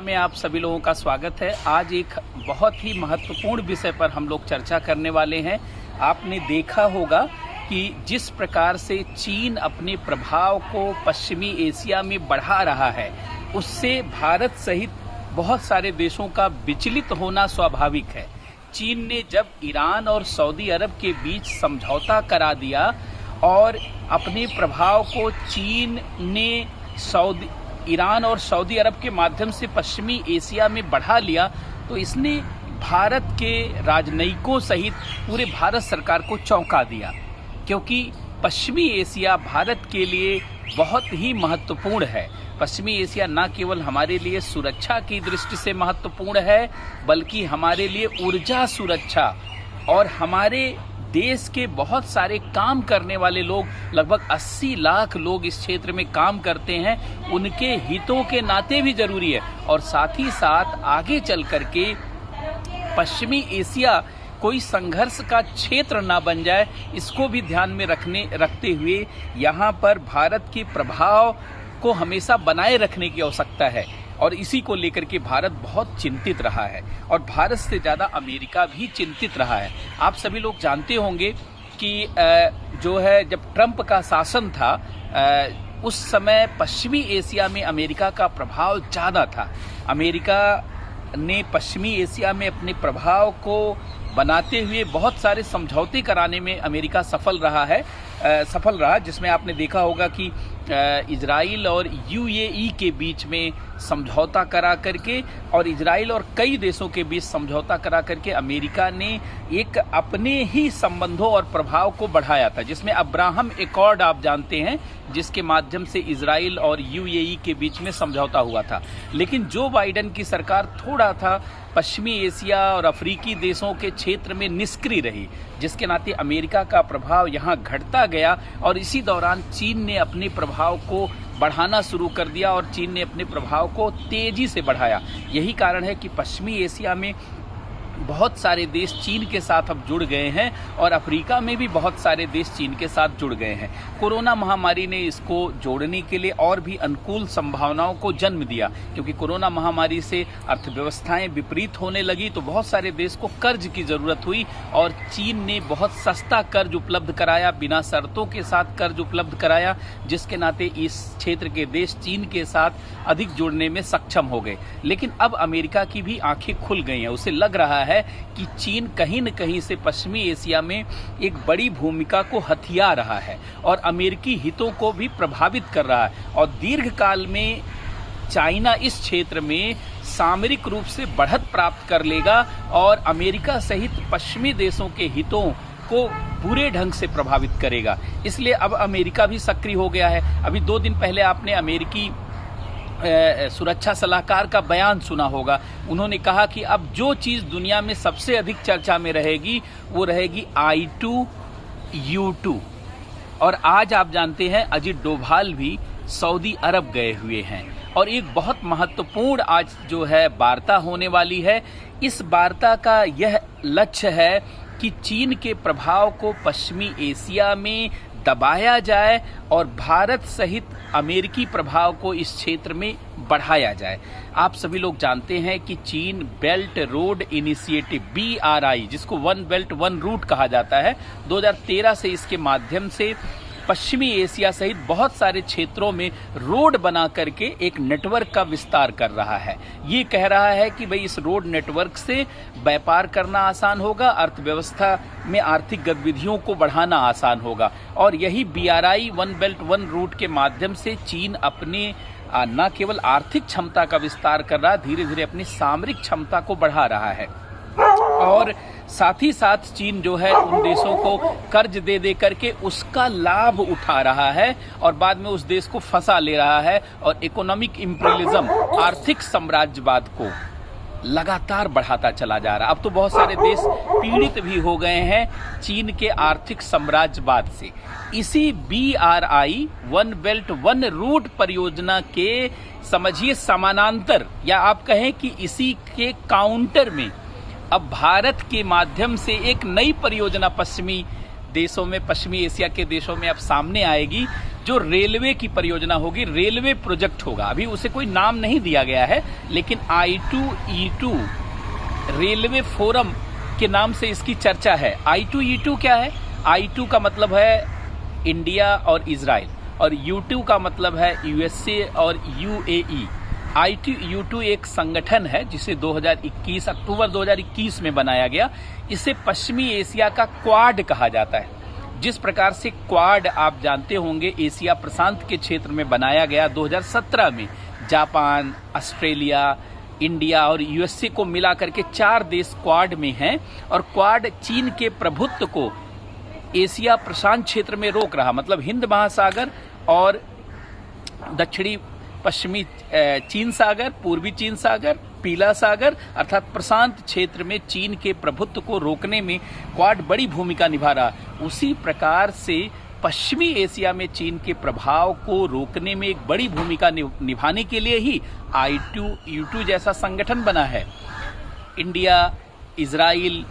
में आप सभी लोगों का स्वागत है। आज एक बहुत ही महत्वपूर्ण विषय पर हम लोग चर्चा करने वाले हैं। आपने देखा होगा कि जिस प्रकार से चीन अपने प्रभाव को पश्चिमी एशिया में बढ़ा रहा है, उससे भारत सहित बहुत सारे देशों का विचलित होना स्वाभाविक है। चीन ने जब ईरान और सऊदी अरब के बीच समझौता करा दिया और अपने प्रभाव को चीन ने ईरान और सऊदी अरब के माध्यम से पश्चिमी एशिया में बढ़ा लिया, तो इसने भारत के राजनयिकों सहित पूरे भारत सरकार को चौंका दिया। क्योंकि पश्चिमी एशिया भारत के लिए बहुत ही महत्वपूर्ण है। पश्चिमी एशिया न केवल हमारे लिए सुरक्षा की दृष्टि से महत्वपूर्ण है, बल्कि हमारे लिए ऊर्जा सुरक्षा और हमारे देश के बहुत सारे काम करने वाले लोग, लगभग 80 लाख लोग इस क्षेत्र में काम करते हैं, उनके हितों के नाते भी जरूरी है। और साथ ही साथ आगे चल करके पश्चिमी एशिया कोई संघर्ष का क्षेत्र ना बन जाए, इसको भी ध्यान में रखते हुए यहाँ पर भारत के प्रभाव को हमेशा बनाए रखने की आवश्यकता है। और इसी को लेकर के भारत बहुत चिंतित रहा है और भारत से ज़्यादा अमेरिका भी चिंतित रहा है। आप सभी लोग जानते होंगे कि जो है, जब ट्रंप का शासन था उस समय पश्चिमी एशिया में अमेरिका का प्रभाव ज़्यादा था। अमेरिका ने पश्चिमी एशिया में अपने प्रभाव को बनाते हुए बहुत सारे समझौते कराने में अमेरिका सफल रहा, जिसमें आपने देखा होगा कि इजराइल और यूएई के बीच में समझौता करा करके और इजराइल और कई देशों के बीच समझौता करा करके अमेरिका ने एक अपने ही संबंधों और प्रभाव को बढ़ाया था, जिसमें अब्राहम एकॉर्ड आप जानते हैं, जिसके माध्यम से इजराइल और यूएई के बीच में समझौता हुआ था। लेकिन जो बाइडेन की सरकार थोड़ा था पश्चिमी एशिया और अफ्रीकी देशों के क्षेत्र में निष्क्रिय रही, जिसके नाते अमेरिका का प्रभाव यहाँ घटता गया और इसी दौरान चीन ने अपने प्रभाव को बढ़ाना शुरू कर दिया और चीन ने अपने प्रभाव को तेजी से बढ़ाया। यही कारण है कि पश्चिमी एशिया में बहुत सारे देश चीन के साथ अब जुड़ गए हैं और अफ्रीका में भी बहुत सारे देश चीन के साथ जुड़ गए हैं। कोरोना महामारी ने इसको जोड़ने के लिए और भी अनुकूल संभावनाओं को जन्म दिया, क्योंकि कोरोना महामारी से अर्थव्यवस्थाएं विपरीत होने लगी तो बहुत सारे देश को कर्ज की जरूरत हुई और चीन ने बहुत सस्ता कर्ज उपलब्ध कराया, बिना शर्तों के साथ कर्ज उपलब्ध कराया, जिसके नाते इस क्षेत्र के देश चीन के साथ अधिक जुड़ने में सक्षम हो गए। लेकिन अब अमेरिका की भी आंखें खुल गई हैं। उसे लग रहा है कि चीन कहीं न कहीं से पश्चिमी एशिया में एक बड़ी भूमिका को हथिया रहा है और अमेरिकी हितों को भी प्रभावित कर रहा है और दीर्घकाल में चाइना इस क्षेत्र में सामरिक रूप से बढ़त प्राप्त कर लेगा और अमेरिका सहित पश्चिमी देशों के हितों को बुरे ढंग से प्रभावित करेगा। इसलिए अब अमेरिका भी सक्रिय हो गया है। अभी 2 दिन पहले आपने अमेरिकी सुरक्षा सलाहकार का बयान सुना होगा। उन्होंने कहा कि अब जो चीज दुनिया में सबसे अधिक चर्चा में रहेगी वो रहेगी I2U2। और आज आप जानते हैं अजित डोभाल भी सऊदी अरब गए हुए हैं और एक बहुत महत्वपूर्ण आज जो है वार्ता होने वाली है। इस वार्ता का यह लक्ष्य है कि चीन के प्रभाव को पश्चिमी एशिया में दबाया जाए और भारत सहित अमेरिकी प्रभाव को इस क्षेत्र में बढ़ाया जाए। आप सभी लोग जानते हैं कि चीन बेल्ट रोड इनिशिएटिव BRI, जिसको वन बेल्ट वन रूट कहा जाता है, 2013 से इसके माध्यम से पश्चिमी एशिया सहित बहुत सारे क्षेत्रों में रोड बना करके एक नेटवर्क का विस्तार कर रहा है। ये कह रहा है कि भाई इस रोड नेटवर्क से व्यापार करना आसान होगा, अर्थव्यवस्था में आर्थिक गतिविधियों को बढ़ाना आसान होगा। और यही BRI one belt one route के माध्यम से चीन अपने न केवल आर्थिक क्षमता का विस्तार कर रहा है, धीरे धीरे अपनी सामरिक क्षमता को बढ़ा रहा है। और साथ ही साथ चीन जो है उन देशों को कर्ज दे करके उसका लाभ उठा रहा है और बाद में उस देश को फंसा ले रहा है और इकोनॉमिक इंपीरियलिज्म, आर्थिक साम्राज्यवाद को लगातार बढ़ाता चला जा रहा है। अब तो बहुत सारे देश पीड़ित भी हो गए हैं चीन के आर्थिक साम्राज्यवाद से। इसी BRI one belt one route परियोजना के समझिए समानांतर, या आप कहें कि इसी के काउंटर में अब भारत के माध्यम से एक नई परियोजना पश्चिमी देशों में, पश्चिमी एशिया के देशों में अब सामने आएगी जो रेलवे की परियोजना होगी, रेलवे प्रोजेक्ट होगा। अभी उसे कोई नाम नहीं दिया गया है, लेकिन I2E2 रेलवे फोरम के नाम से इसकी चर्चा है। I2E2 क्या है? I2 का मतलब है इंडिया और इजराइल, और U2 का मतलब है USA और UAE। I2U2 एक संगठन है जिसे अक्टूबर 2021 में बनाया गया। इसे पश्चिमी एशिया का क्वाड कहा जाता है। जिस प्रकार से क्वाड आप जानते होंगे एशिया प्रशांत के क्षेत्र में बनाया गया 2017 में, जापान, ऑस्ट्रेलिया, इंडिया और USA को मिला करके 4 देश क्वाड में हैं, और क्वाड चीन के प्रभुत्व को एशिया प्रशांत क्षेत्र में रोक रहा, मतलब हिंद महासागर और दक्षिणी पश्चिमी चीन सागर, पूर्वी चीन सागर, पीला सागर अर्थात प्रशांत क्षेत्र में चीन के प्रभुत्व को रोकने में क्वाड बड़ी भूमिका निभा रहा। उसी प्रकार से पश्चिमी एशिया में चीन के प्रभाव को रोकने में एक बड़ी भूमिका निभाने के लिए ही I2U2 जैसा संगठन बना है। इंडिया, इजराइल,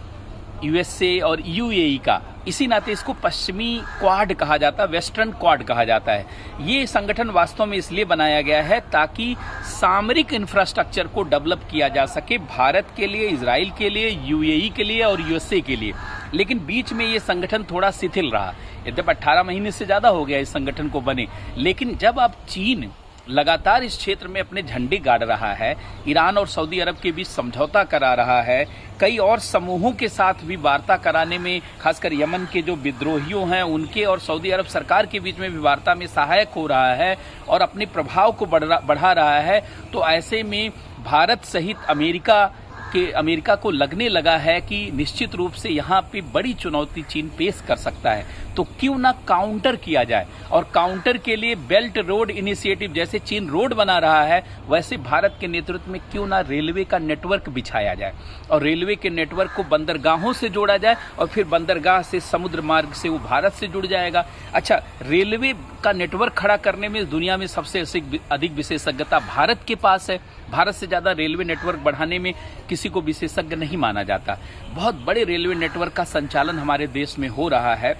USA और UAE का, इसी नाते इसको पश्चिमी क्वाड कहा जाता है, वेस्टर्न क्वाड कहा जाता है। ये संगठन वास्तव में इसलिए बनाया गया है ताकि सामरिक इंफ्रास्ट्रक्चर को डेवलप किया जा सके, भारत के लिए, इजराइल के लिए, UAE के लिए और USA के लिए। लेकिन बीच में ये संगठन थोड़ा शिथिल रहा। यद्यपि 18 महीने से ज्यादा हो गया इस संगठन को बने, लेकिन जब अब चीन लगातार इस क्षेत्र में अपने झंडे गाड़ रहा है, ईरान और सऊदी अरब के बीच समझौता करा रहा है, कई और समूहों के साथ भी वार्ता कराने में, खासकर यमन के जो विद्रोहियों हैं उनके और सऊदी अरब सरकार के बीच में भी वार्ता में सहायक हो रहा है और अपने प्रभाव को बढ़ा रहा है, तो ऐसे में भारत सहित अमेरिका को लगने लगा है कि निश्चित रूप से यहाँ पे बड़ी चुनौती चीन पेश कर सकता है, तो क्यों ना काउंटर किया जाए। और काउंटर के लिए बेल्ट रोड इनिशिएटिव, जैसे चीन रोड बना रहा है वैसे भारत के नेतृत्व में क्यों ना रेलवे का नेटवर्क बिछाया जाए और रेलवे के नेटवर्क को बंदरगाहों से जोड़ा जाए और फिर बंदरगाह से समुद्र मार्ग से वो भारत से जुड़ जाएगा। अच्छा, रेलवे का नेटवर्क खड़ा करने में दुनिया में सबसे अधिक विशेषज्ञता भारत के पास है। भारत से ज्यादा रेलवे नेटवर्क बढ़ाने में किसी को विशेषज्ञ नहीं माना जाता। बहुत बड़े रेलवे नेटवर्क का संचालन हमारे देश में हो रहा है।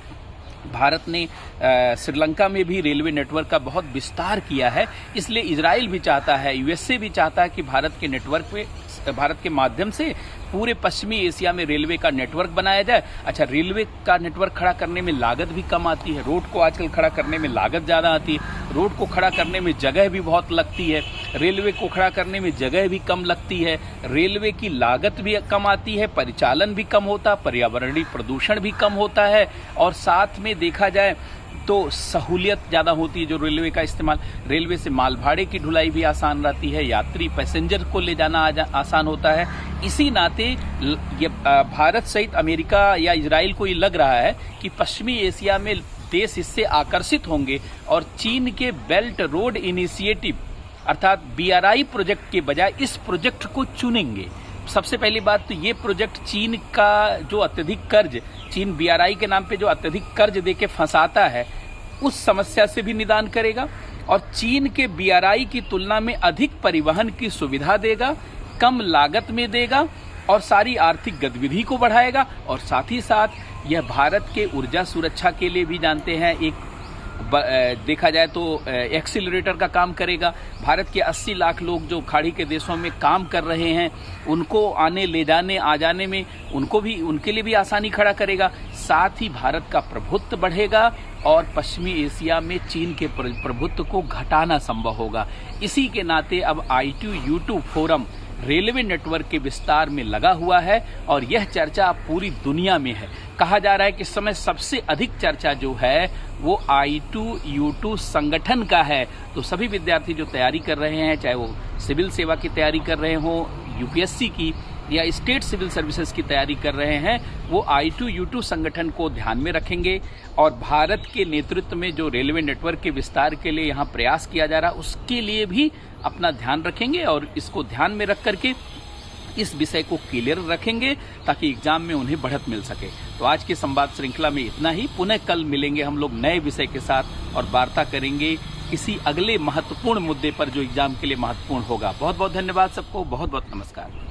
भारत ने श्रीलंका में भी रेलवे नेटवर्क का बहुत विस्तार किया है, इसलिए इजराइल भी चाहता है, USA भी चाहता है कि भारत के नेटवर्क पे, भारत के माध्यम से पूरे पश्चिमी एशिया में रेलवे का नेटवर्क बनाया जाए। अच्छा, रेलवे का नेटवर्क खड़ा करने में लागत भी कम आती है। रोड को आजकल खड़ा करने में लागत ज़्यादा आती है, रोड को खड़ा करने में जगह भी बहुत लगती है, रेलवे को खड़ा करने में जगह भी कम लगती है, रेलवे की लागत भी कम आती है, परिचालन भी कम होता, पर्यावरणीय प्रदूषण भी कम होता है, और साथ में देखा जाए तो सहूलियत ज़्यादा होती है जो रेलवे का इस्तेमाल। रेलवे से माल भाड़े की ढुलाई भी आसान रहती है, यात्री पैसेंजर को ले जाना आसान होता है। इसी नाते ये भारत सहित अमेरिका या इजराइल को ये लग रहा है कि पश्चिमी एशिया में देश इससे आकर्षित होंगे और चीन के बेल्ट रोड इनिशिएटिव अर्थात BRI प्रोजेक्ट के बजाय इस प्रोजेक्ट को चुनेंगे। सबसे पहली बात तो ये प्रोजेक्ट चीन का जो अत्यधिक कर्ज, चीन BRI के नाम पे जो अत्यधिक कर्ज देके फंसाता है, उस समस्या से भी निदान करेगा और चीन के BRI की तुलना में अधिक परिवहन की सुविधा देगा, कम लागत में देगा और सारी आर्थिक गतिविधि को बढ़ाएगा। और साथ ही साथ यह भारत के ऊर्जा सुरक्षा के लिए भी जानते हैं एक देखा जाए तो एक्सीलरेटर का काम करेगा। भारत के 80 लाख लोग जो खाड़ी के देशों में काम कर रहे हैं उनको आने ले जाने आ जाने में उनके लिए भी आसानी खड़ा करेगा। साथ ही भारत का प्रभुत्व बढ़ेगा और पश्चिमी एशिया में चीन के प्रभुत्व को घटाना संभव होगा। इसी के नाते अब I2U2 फोरम रेलवे नेटवर्क के विस्तार में लगा हुआ है और यह चर्चा पूरी दुनिया में है। कहा जा रहा है कि इस समय सबसे अधिक चर्चा जो है वो I2U2 संगठन का है। तो सभी विद्यार्थी जो तैयारी कर रहे हैं, चाहे वो सिविल सेवा की तैयारी कर रहे हो, UPSC की या स्टेट सिविल सर्विसेज की तैयारी कर रहे हैं, वो I2U2 संगठन को ध्यान में रखेंगे और भारत के नेतृत्व में जो रेलवे नेटवर्क के विस्तार के लिए यहाँ प्रयास किया जा रहा है उसके लिए भी अपना ध्यान रखेंगे और इसको ध्यान में रख करके इस विषय को क्लियर रखेंगे ताकि एग्जाम में उन्हें बढ़त मिल सके। तो आज की संवाद श्रृंखला में इतना ही। पुनः कल मिलेंगे हम लोग नए विषय के साथ और वार्ता करेंगे किसी अगले महत्वपूर्ण मुद्दे पर जो एग्जाम के लिए महत्वपूर्ण होगा। बहुत बहुत धन्यवाद सबको, बहुत बहुत नमस्कार।